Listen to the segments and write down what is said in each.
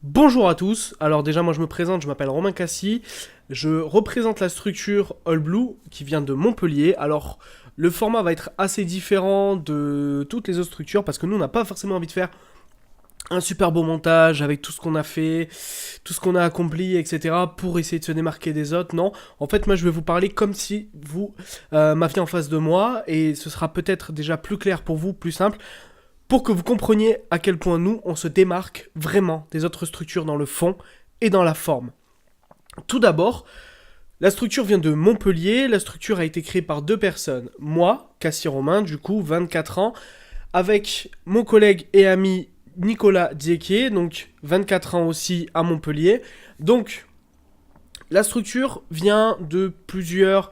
Bonjour à tous, alors déjà moi je me présente, je m'appelle Romain Cassi, je représente la structure All Blue qui vient de Montpellier. Alors le format va être assez différent de toutes les autres structures parce que nous on n'a pas forcément envie de faire un super beau montage avec tout ce qu'on a fait, tout ce qu'on a accompli, etc. pour essayer de se démarquer des autres. Non, en fait moi je vais vous parler comme si vous m'aviez en face de moi et ce sera peut-être déjà plus clair pour vous, plus simple pour que vous compreniez à quel point nous, on se démarque vraiment des autres structures dans le fond et dans la forme. Tout d'abord, la structure vient de Montpellier, la structure a été créée par deux personnes. Moi, Cassie Romain, du coup, 24 ans, avec mon collègue et ami Nicolas Diequier, donc 24 ans aussi à Montpellier. Donc, la structure vient de plusieurs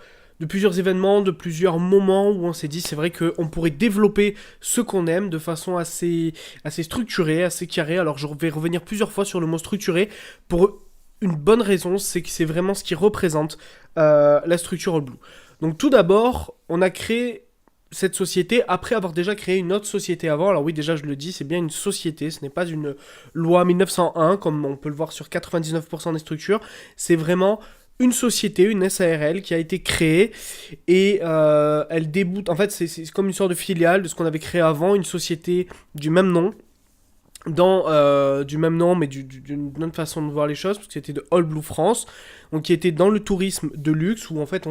événements, de plusieurs moments où on s'est dit c'est vrai qu'on pourrait développer ce qu'on aime de façon assez structurée, assez carrée. Alors je vais revenir plusieurs fois sur le mot structuré pour une bonne raison, c'est que c'est vraiment ce qui représente la structure All Blue. Donc tout d'abord, on a créé cette société après avoir déjà créé une autre société avant. Alors oui, déjà je le dis, c'est bien une société, ce n'est pas une loi 1901 comme on peut le voir sur 99% des structures. C'est vraiment une société, une SARL qui a été créée et elle déboute. En fait, c'est comme une sorte de filiale de ce qu'on avait créé avant, une société du même nom du même nom, mais d'une autre façon de voir les choses, parce que c'était de All Blue France, donc qui était dans le tourisme de luxe, où en fait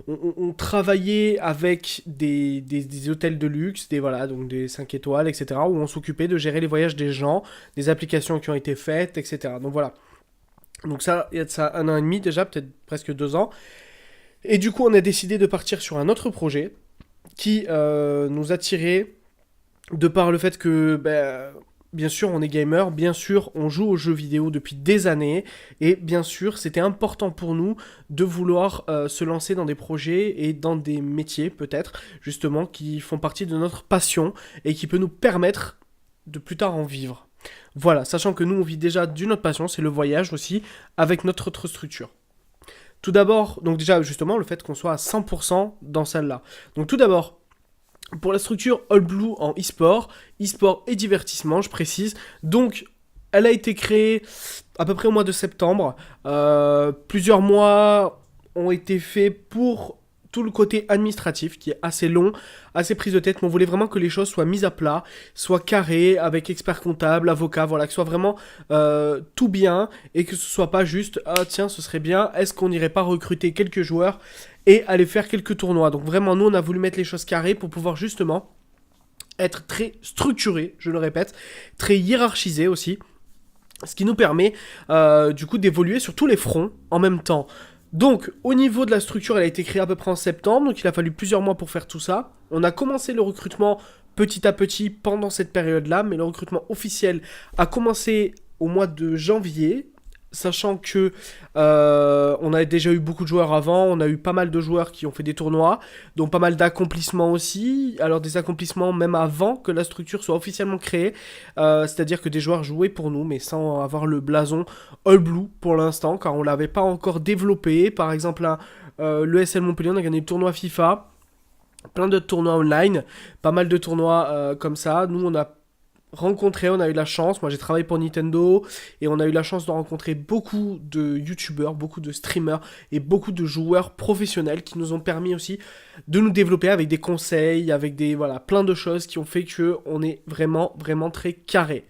on travaillait avec des hôtels de luxe, voilà, donc des 5 étoiles, etc., où on s'occupait de gérer les voyages des gens, des applications qui ont été faites, etc. Donc voilà. Donc ça, il y a de ça 1 an et demi déjà, peut-être presque 2 ans. Et du coup, on a décidé de partir sur un autre projet qui nous attirait de par le fait que, bien sûr, on est gamer, bien sûr, on joue aux jeux vidéo depuis des années, et bien sûr, c'était important pour nous de vouloir se lancer dans des projets et dans des métiers, peut-être, justement, qui font partie de notre passion et qui peut nous permettre de plus tard en vivre. Voilà, sachant que nous, on vit déjà d'une autre passion, c'est le voyage aussi, avec notre autre structure. Tout d'abord, donc déjà, justement, le fait qu'on soit à 100% dans celle-là. Donc tout d'abord, pour la structure All Blue en e-sport et divertissement, je précise. Donc, elle a été créée à peu près au mois de septembre. Plusieurs mois ont été faits pour tout le côté administratif qui est assez long, assez prise de tête, mais on voulait vraiment que les choses soient mises à plat, soient carrées, avec expert comptable, avocat, voilà, que ce soit vraiment tout bien, et que ce soit pas juste, ah tiens, ce serait bien, est-ce qu'on n'irait pas recruter quelques joueurs et aller faire quelques tournois. Donc vraiment, nous, on a voulu mettre les choses carrées pour pouvoir justement être très structuré, je le répète, très hiérarchisé aussi, ce qui nous permet du coup d'évoluer sur tous les fronts en même temps. Donc, au niveau de la structure, elle a été créée à peu près en septembre, donc il a fallu plusieurs mois pour faire tout ça. On a commencé le recrutement petit à petit pendant cette période-là, mais le recrutement officiel a commencé au mois de janvier, sachant que on a déjà eu beaucoup de joueurs avant, on a eu pas mal de joueurs qui ont fait des tournois, donc pas mal d'accomplissements aussi, alors des accomplissements même avant que la structure soit officiellement créée, c'est-à-dire que des joueurs jouaient pour nous, mais sans avoir le blason All Blue pour l'instant, car on l'avait pas encore développé. Par exemple, l'ESL Montpellier, on a gagné le tournoi FIFA, plein d'autres tournois online, pas mal de tournois comme ça. Nous, on a eu la chance, moi j'ai travaillé pour Nintendo, et on a eu la chance de rencontrer beaucoup de youtubeurs, beaucoup de streamers, et beaucoup de joueurs professionnels qui nous ont permis aussi de nous développer avec des conseils, avec voilà, plein de choses qui ont fait que on est vraiment, vraiment très carré.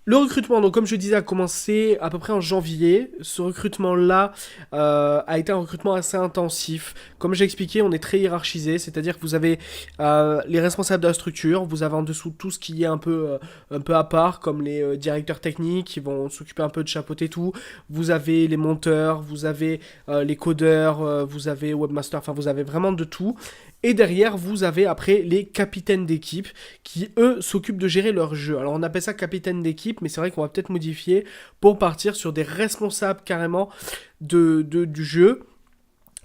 Le recrutement, donc comme je disais, a commencé à peu près en janvier. Ce recrutement-là a été un recrutement assez intensif. Comme j'ai expliqué, on est très hiérarchisé, c'est-à-dire que vous avez les responsables de la structure, vous avez en dessous tout ce qui est un peu à part, comme les directeurs techniques qui vont s'occuper un peu de chapeauter tout. Vous avez les monteurs, vous avez les codeurs, vous avez webmaster, enfin vous avez vraiment de tout. Et derrière, vous avez après les capitaines d'équipe qui, eux, s'occupent de gérer leur jeu. Alors, on appelle ça capitaine d'équipe, mais c'est vrai qu'on va peut-être modifier pour partir sur des responsables carrément du jeu.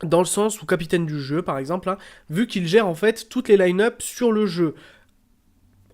Dans le sens où capitaine du jeu, par exemple, hein, vu qu'il gère en fait toutes les line-up sur le jeu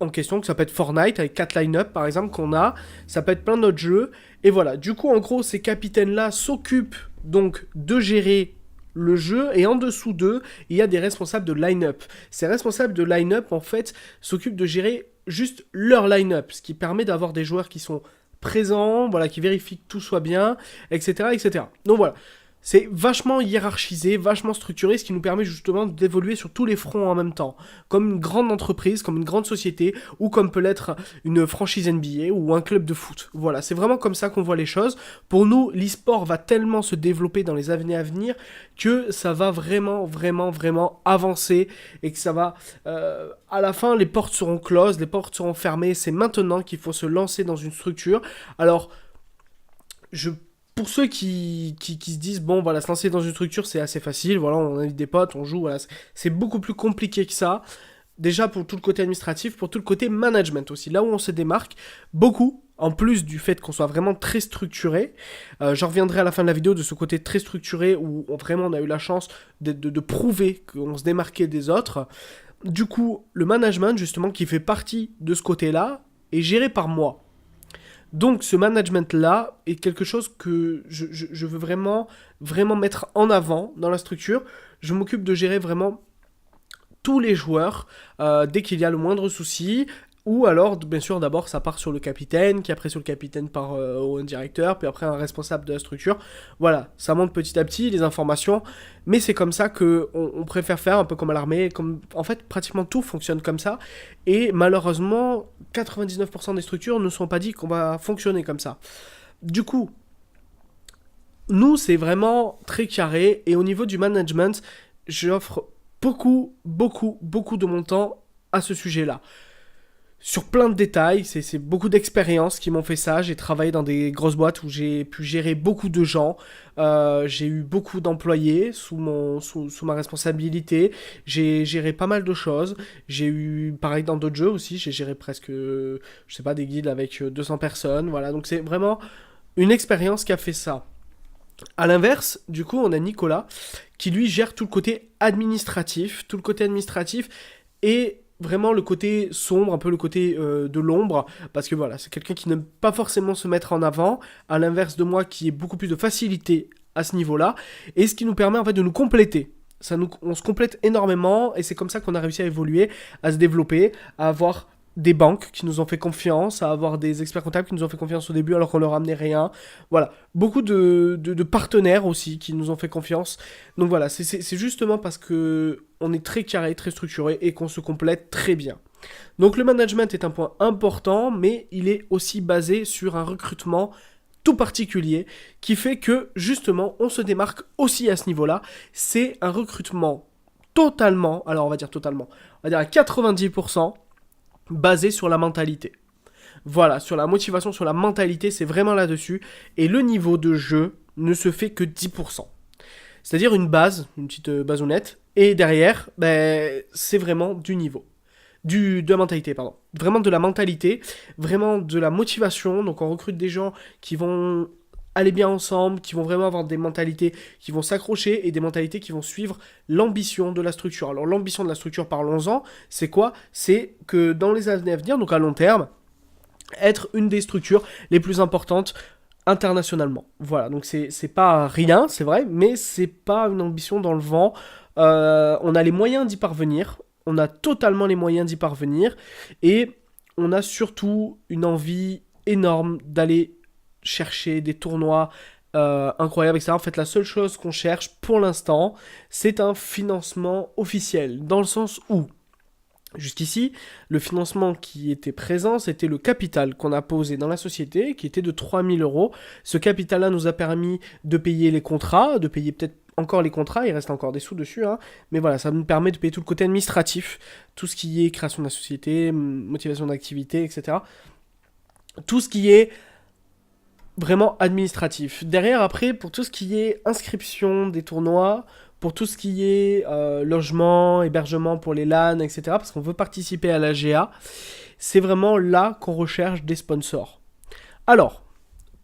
en question, que ça peut être Fortnite avec 4 line-up par exemple qu'on a, ça peut être plein d'autres jeux, et voilà, du coup en gros ces capitaines-là s'occupent donc de gérer le jeu, et en dessous d'eux, il y a des responsables de line-up. Ces responsables de line-up en fait s'occupent de gérer juste leur line-up, ce qui permet d'avoir des joueurs qui sont présent, voilà, qui vérifie que tout soit bien, etc., etc. Donc voilà. C'est vachement hiérarchisé, vachement structuré, ce qui nous permet justement d'évoluer sur tous les fronts en même temps. Comme une grande entreprise, comme une grande société, ou comme peut l'être une franchise NBA ou un club de foot. Voilà, c'est vraiment comme ça qu'on voit les choses. Pour nous, l'e-sport va tellement se développer dans les années à venir que ça va vraiment, vraiment, vraiment avancer et que ça va... à la fin, les portes seront closes, les portes seront fermées. C'est maintenant qu'il faut se lancer dans une structure. Alors, pour ceux qui se disent, bon, voilà, se lancer dans une structure, c'est assez facile, voilà, on invite des potes, on joue, voilà, c'est beaucoup plus compliqué que ça. Déjà pour tout le côté administratif, pour tout le côté management aussi, là où on se démarque beaucoup, en plus du fait qu'on soit vraiment très structuré. J'en reviendrai à la fin de la vidéo de ce côté très structuré où vraiment on a eu la chance de prouver qu'on se démarquait des autres. Du coup, le management, justement, qui fait partie de ce côté-là, est géré par moi. Donc ce management-là est quelque chose que je veux vraiment, vraiment mettre en avant dans la structure. Je m'occupe de gérer vraiment tous les joueurs dès qu'il y a le moindre souci. Ou alors, bien sûr, d'abord, ça part sur le capitaine, qui après sur le capitaine part au directeur, puis après un responsable de la structure. Voilà, ça monte petit à petit, les informations. Mais c'est comme ça qu'on préfère faire, un peu comme à l'armée. En fait, pratiquement tout fonctionne comme ça. Et malheureusement, 99% des structures ne sont pas dit qu'on va fonctionner comme ça. Du coup, nous, c'est vraiment très carré. Et au niveau du management, j'offre beaucoup, beaucoup, beaucoup de mon temps à ce sujet-là. Sur plein de détails, c'est beaucoup d'expériences qui m'ont fait ça. J'ai travaillé dans des grosses boîtes où j'ai pu gérer beaucoup de gens. J'ai eu beaucoup d'employés sous ma responsabilité. J'ai géré pas mal de choses. J'ai eu, pareil dans d'autres jeux aussi, j'ai géré presque, je sais pas, des guildes avec 200 personnes. Voilà, donc c'est vraiment une expérience qui a fait ça. À l'inverse, du coup, on a Nicolas qui lui gère tout le côté administratif. Tout le côté administratif et vraiment le côté sombre, un peu le côté de l'ombre, parce que voilà, c'est quelqu'un qui n'aime pas forcément se mettre en avant, à l'inverse de moi qui ai beaucoup plus de facilité à ce niveau-là, et ce qui nous permet en fait de nous compléter. On se complète énormément, et c'est comme ça qu'on a réussi à évoluer, à se développer, à avoir des banques qui nous ont fait confiance, à avoir des experts comptables qui nous ont fait confiance au début alors qu'on leur amenait rien. Voilà, beaucoup de partenaires aussi qui nous ont fait confiance. Donc voilà, c'est justement parce que on est très carré, très structuré et qu'on se complète très bien. Donc le management est un point important, mais il est aussi basé sur un recrutement tout particulier qui fait que justement on se démarque aussi à ce niveau-là. C'est un recrutement totalement, alors on va dire totalement, on va dire à 90%, basé sur la mentalité. Voilà, sur la motivation, sur la mentalité, c'est vraiment là-dessus. Et le niveau de jeu ne se fait que 10%. C'est-à-dire une base, une petite bazounette. Et derrière, c'est vraiment du niveau. De la mentalité, pardon. Vraiment de la mentalité, vraiment de la motivation. Donc on recrute des gens qui vont aller bien ensemble, qui vont vraiment avoir des mentalités qui vont s'accrocher et des mentalités qui vont suivre l'ambition de la structure. Alors l'ambition de la structure, parlons-en, c'est quoi ? C'est que dans les années à venir, donc à long terme, être une des structures les plus importantes internationalement. Voilà, donc c'est pas rien, c'est vrai, mais c'est pas une ambition dans le vent. On a les moyens d'y parvenir, on a totalement les moyens d'y parvenir, et on a surtout une envie énorme d'aller chercher des tournois incroyables, etc. En fait, la seule chose qu'on cherche pour l'instant, c'est un financement officiel, dans le sens où, jusqu'ici, le financement qui était présent, c'était le capital qu'on a posé dans la société, qui était de 3000 euros. Ce capital-là nous a permis de payer les contrats, de payer peut-être encore les contrats, il reste encore des sous dessus, hein. Mais voilà, ça nous permet de payer tout le côté administratif, tout ce qui est création de la société, motivation d'activité, etc. Tout ce qui est vraiment administratif. Derrière, après, pour tout ce qui est inscription des tournois, pour tout ce qui est logement, hébergement pour les LAN, etc., parce qu'on veut participer à la GA, c'est vraiment là qu'on recherche des sponsors. Alors,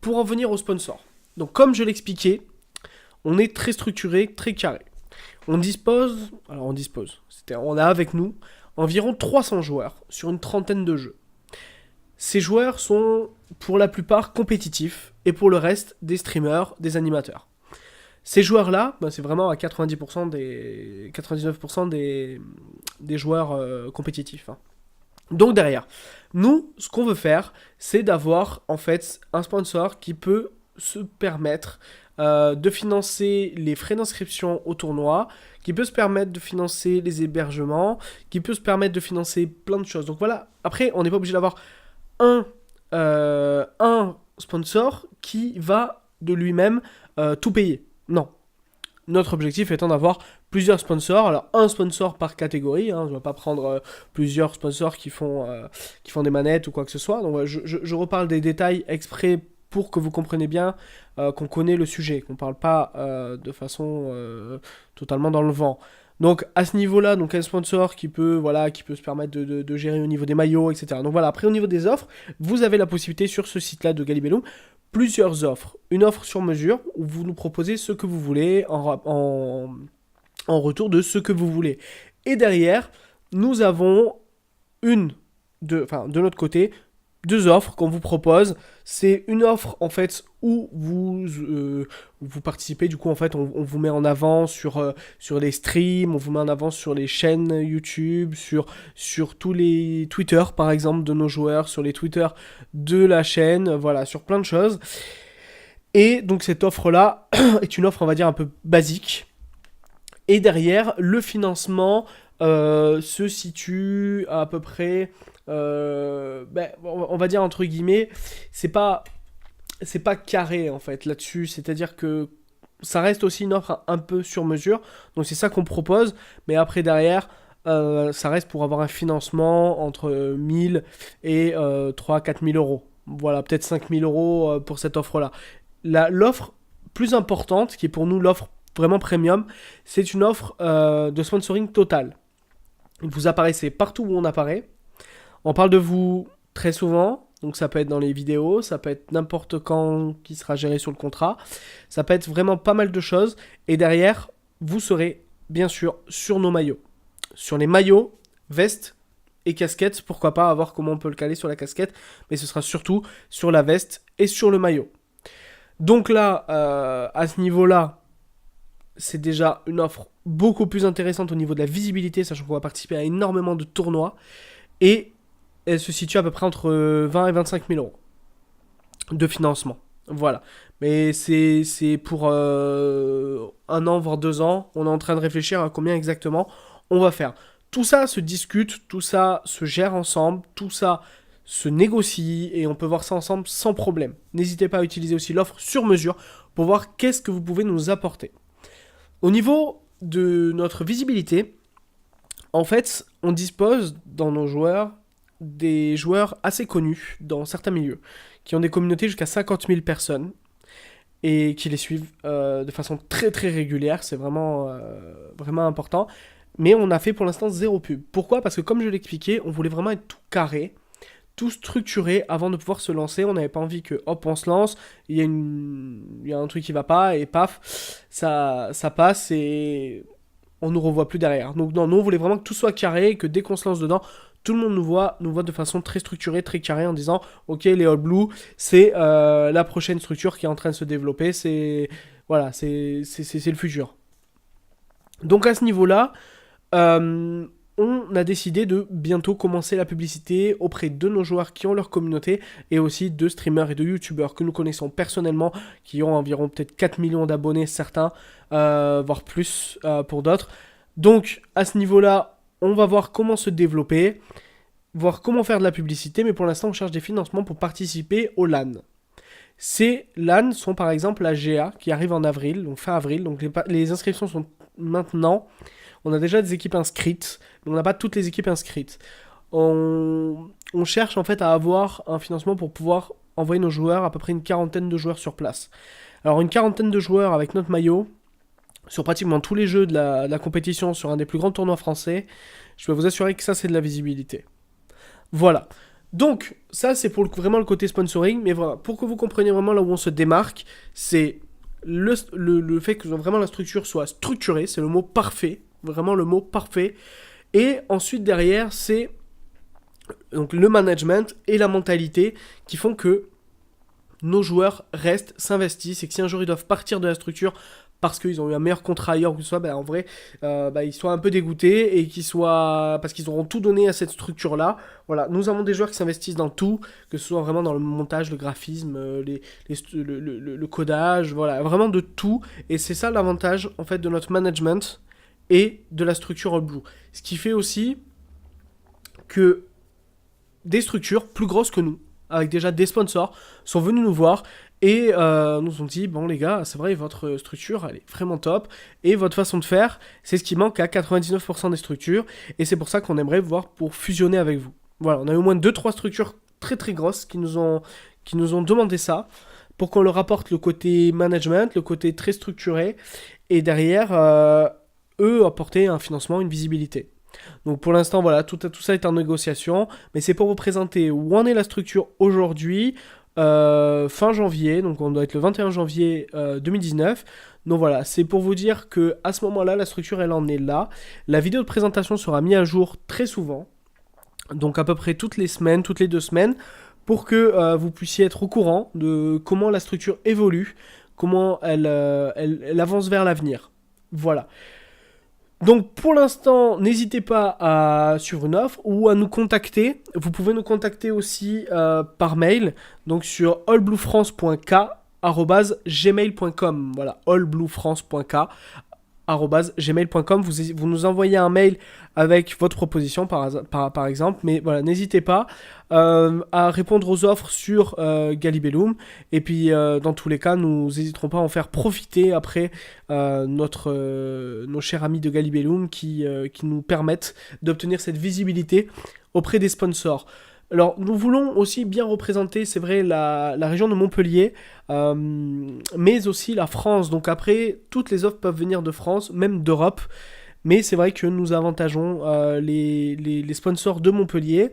pour en venir aux sponsors, donc comme je l'expliquais, on est très structuré, très carré. On a avec nous environ 300 joueurs sur une trentaine de jeux. Ces joueurs sont pour la plupart compétitifs et pour le reste des streamers, des animateurs. Ces joueurs-là, c'est vraiment à 99% des joueurs compétitifs. Hein. Donc derrière, nous, ce qu'on veut faire, c'est d'avoir en fait un sponsor qui peut se permettre de financer les frais d'inscription au tournoi, qui peut se permettre de financer les hébergements, qui peut se permettre de financer plein de choses. Donc voilà, après, on n'est pas obligé d'avoir un sponsor qui va de lui-même tout payer. Non. Notre objectif étant d'avoir plusieurs sponsors. Alors, un sponsor par catégorie. On ne va pas prendre plusieurs sponsors qui font des manettes ou quoi que ce soit. Donc, je reparle des détails exprès pour que vous compreniez bien qu'on connaît le sujet, qu'on ne parle pas de façon totalement dans le vent. Donc à ce niveau-là, donc un sponsor qui peut se permettre de gérer au niveau des maillots, etc. Donc voilà, après au niveau des offres, vous avez la possibilité sur ce site-là de Galibellum, plusieurs offres. Une offre sur mesure où vous nous proposez ce que vous voulez en retour de ce que vous voulez. Et derrière, nous avons de notre côté, deux offres qu'on vous propose. C'est une offre en fait où vous participez, du coup en fait on vous met en avant sur les streams, on vous met en avant sur les chaînes YouTube, sur tous les Twitter par exemple de nos joueurs, sur les Twitter de la chaîne, voilà, sur plein de choses. Et donc cette offre là est une offre on va dire un peu basique. Et derrière, le financement se situe à peu près, on va dire entre guillemets, c'est pas carré en fait là-dessus. C'est-à-dire que ça reste aussi une offre un peu sur mesure. Donc c'est ça qu'on propose. Mais après derrière, ça reste pour avoir un financement entre 1000 et 3-4 000 euros. Voilà, peut-être 5 000 euros pour cette offre-là. L'offre plus importante, qui est pour nous l'offre vraiment premium, c'est une offre de sponsoring total. Vous apparaissez partout où on apparaît. On parle de vous très souvent, donc ça peut être dans les vidéos, ça peut être n'importe quand qui sera géré sur le contrat, ça peut être vraiment pas mal de choses. Et derrière, vous serez bien sûr sur nos maillots. Sur les maillots, vestes et casquettes, pourquoi pas, à voir comment on peut le caler sur la casquette, mais ce sera surtout sur la veste et sur le maillot. Donc là, à ce niveau-là, c'est déjà une offre beaucoup plus intéressante au niveau de la visibilité, sachant qu'on va participer à énormément de tournois. Et elle se situe à peu près entre 20 et 25 000 euros de financement. Voilà. Mais c'est pour 1 an, voire 2 ans. On est en train de réfléchir à combien exactement on va faire. Tout ça se discute, tout ça se gère ensemble, tout ça se négocie et on peut voir ça ensemble sans problème. N'hésitez pas à utiliser aussi l'offre sur mesure pour voir qu'est-ce que vous pouvez nous apporter. Au niveau de notre visibilité, en fait, on dispose dans nos joueurs des joueurs assez connus dans certains milieux, qui ont des communautés jusqu'à 50 000 personnes et qui les suivent de façon très très régulière. C'est vraiment, vraiment important. Mais on a fait pour l'instant 0 pub. Pourquoi ? Parce que comme je l'expliquais, on voulait vraiment être tout carré, tout structuré avant de pouvoir se lancer. On n'avait pas envie que, hop, on se lance, il y a un truc qui va pas, et paf, ça passe, et on nous revoit plus derrière. Donc non, nous, on voulait vraiment que tout soit carré, et que dès qu'on se lance dedans, tout le monde nous voit de façon très structurée, très carrée, en disant, ok, les All Blue, c'est la prochaine structure qui est en train de se développer, c'est le futur. Donc à ce niveau-là, on a décidé de bientôt commencer la publicité auprès de nos joueurs qui ont leur communauté et aussi de streamers et de youtubeurs que nous connaissons personnellement qui ont environ peut-être 4 millions d'abonnés certains, voire plus pour d'autres. Donc à ce niveau-là, on va voir comment se développer, voir comment faire de la publicité, mais pour l'instant on cherche des financements pour participer au LAN. Ces LAN sont par exemple la GA qui arrive en avril, donc fin avril, donc les inscriptions sont maintenant. On a déjà des équipes inscrites, mais on n'a pas toutes les équipes inscrites. On cherche en fait à avoir un financement pour pouvoir envoyer nos joueurs, à peu près une quarantaine de joueurs sur place. Alors une quarantaine de joueurs avec notre maillot, sur pratiquement tous les jeux de la compétition, sur un des plus grands tournois français, je peux vous assurer que ça c'est de la visibilité. Voilà. Donc ça c'est pour vraiment le côté sponsoring, mais voilà, pour que vous compreniez vraiment là où on se démarque, c'est le fait que vraiment la structure soit structurée, c'est le mot parfait. Vraiment le mot parfait. Et ensuite derrière c'est donc le management et la mentalité qui font que nos joueurs restent, s'investissent et que si un jour ils doivent partir de la structure parce qu'ils ont eu un meilleur contrat ailleurs ou que ce soit, en vrai, ils soient un peu dégoûtés et qu'ils soient... parce qu'ils auront tout donné à cette structure-là. Voilà, nous avons des joueurs qui s'investissent dans tout, que ce soit vraiment dans le montage, le graphisme, le codage, voilà, vraiment de tout. Et c'est ça l'avantage, en fait, de notre management et de la structure All Blue. Ce qui fait aussi que des structures plus grosses que nous, avec déjà des sponsors, sont venus nous voir et nous ont dit, bon les gars, c'est vrai, votre structure, elle est vraiment top, et votre façon de faire, c'est ce qui manque à 99% des structures, et c'est pour ça qu'on aimerait vous voir pour fusionner avec vous. Voilà, on a eu au moins 2-3 structures très très grosses qui nous ont demandé ça, pour qu'on leur apporte le côté management, le côté très structuré, et derrière, eux apporter un financement, une visibilité. Donc pour l'instant, voilà, tout ça est en négociation, mais c'est pour vous présenter où en est la structure aujourd'hui, fin janvier, donc on doit être le 21 janvier 2019. Donc voilà, c'est pour vous dire que à ce moment-là, la structure elle en est là. La vidéo de présentation sera mise à jour très souvent, donc à peu près toutes les semaines, toutes les 2 semaines, pour que vous puissiez être au courant de comment la structure évolue, comment elle avance vers l'avenir. Voilà. Donc pour l'instant, n'hésitez pas à suivre une offre ou à nous contacter. Vous pouvez nous contacter aussi par mail, donc sur allbluefrance.k@gmail.com. Voilà, allbluefrance.k@gmail.com. Vous nous envoyez un mail avec votre proposition par exemple, mais voilà, n'hésitez pas à répondre aux offres sur Galibellum, et puis dans tous les cas, nous n'hésiterons pas à en faire profiter après nos chers amis de Galibellum qui nous permettent d'obtenir cette visibilité auprès des sponsors. Alors, nous voulons aussi bien représenter, c'est vrai, la région de Montpellier, mais aussi la France. Donc après, toutes les offres peuvent venir de France, même d'Europe. Mais c'est vrai que nous avantageons les sponsors de Montpellier.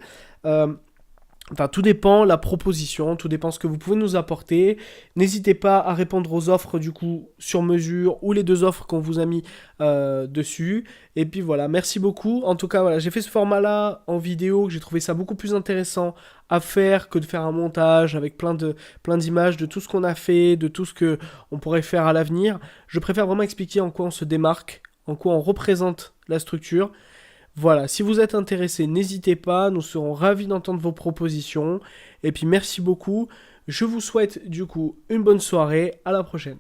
Enfin, tout dépend la proposition, tout dépend ce que vous pouvez nous apporter. N'hésitez pas à répondre aux offres du coup sur mesure ou les 2 offres qu'on vous a mis dessus. Et puis voilà, merci beaucoup. En tout cas, voilà, j'ai fait ce format-là en vidéo, j'ai trouvé ça beaucoup plus intéressant à faire que de faire un montage avec plein d'images de tout ce qu'on a fait, de tout ce que on pourrait faire à l'avenir. Je préfère vraiment expliquer en quoi on se démarque, en quoi on représente la structure. Voilà, si vous êtes intéressé, n'hésitez pas, nous serons ravis d'entendre vos propositions. Et puis merci beaucoup, je vous souhaite du coup une bonne soirée, à la prochaine.